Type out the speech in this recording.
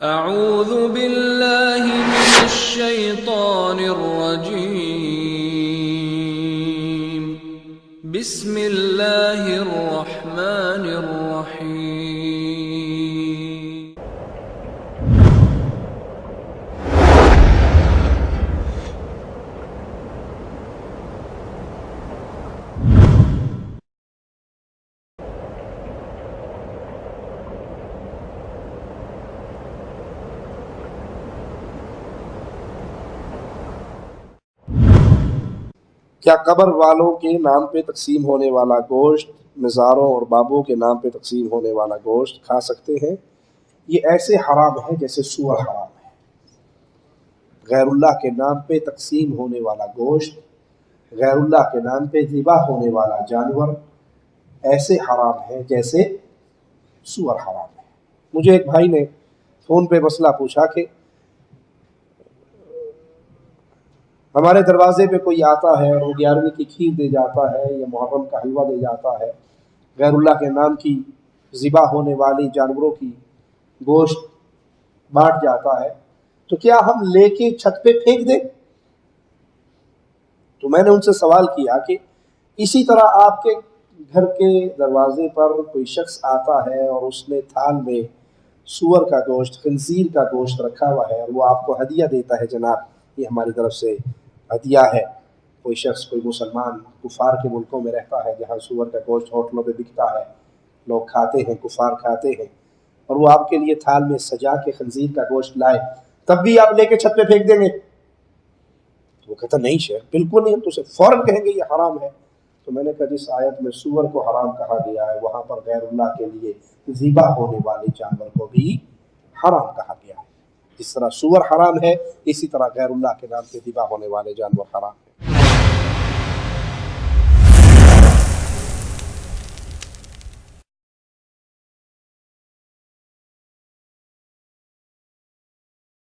اعوذ باللہ من الشیطان الرجیم بسم اللہ الرحمن الرحیم کیا قبر والوں کے نام پہ تقسیم ہونے والا گوشت مزاروں اور بابوں کے نام پہ تقسیم ہونے والا گوشت کھا سکتے ہیں؟ یہ ایسے حرام ہے جیسے سور حرام ہے۔ غیر اللہ کے نام پہ تقسیم ہونے والا گوشت، غیر اللہ کے نام پہ ذبح ہونے والا جانور ایسے حرام ہے جیسے سور حرام ہے۔ مجھے ایک بھائی نے فون پہ مسئلہ پوچھا کہ ہمارے دروازے پہ کوئی آتا ہے اور وہ 11ویں کی کھیر دے جاتا ہے یا محرم کا حلوہ دے جاتا ہے، غیر اللہ کے نام کی ذبح ہونے والی جانوروں کی گوشت بانٹ جاتا ہے، تو کیا ہم لے کے چھت پہ پھینک دیں؟ تو میں نے ان سے سوال کیا کہ اسی طرح آپ کے گھر کے دروازے پر کوئی شخص آتا ہے اور اس نے تھال میں سور کا گوشت، خنزیر کا گوشت رکھا ہوا ہے اور وہ آپ کو ہدیہ دیتا ہے، جناب یہ ہماری طرف سے ہدیہ ہے۔ کوئی شخص، کوئی مسلمان کفار کے ملکوں میں رہتا ہے جہاں سور کا گوشت ہوٹلوں پہ بکتا ہے، لوگ کھاتے ہیں، کفار کھاتے ہیں، اور وہ آپ کے لیے تھال میں سجا کے خنزیر کا گوشت لائے، تب بھی آپ لے کے چھت پہ پھینک دیں گے؟ تو وہ کہتا نہیں شیخ، بالکل نہیں، ہم تو اسے فوراً کہیں گے یہ حرام ہے۔ تو میں نے کہا جس آیت میں سور کو حرام کہا گیا ہے وہاں پر غیر اللہ کے لیے ذبح ہونے والے جانور کو بھی حرام کہا گیا ہے۔ جس طرح سور حرام ہے، اسی طرح غیر اللہ کے نام پہ ذبح ہونے والے جانور حرام ہے۔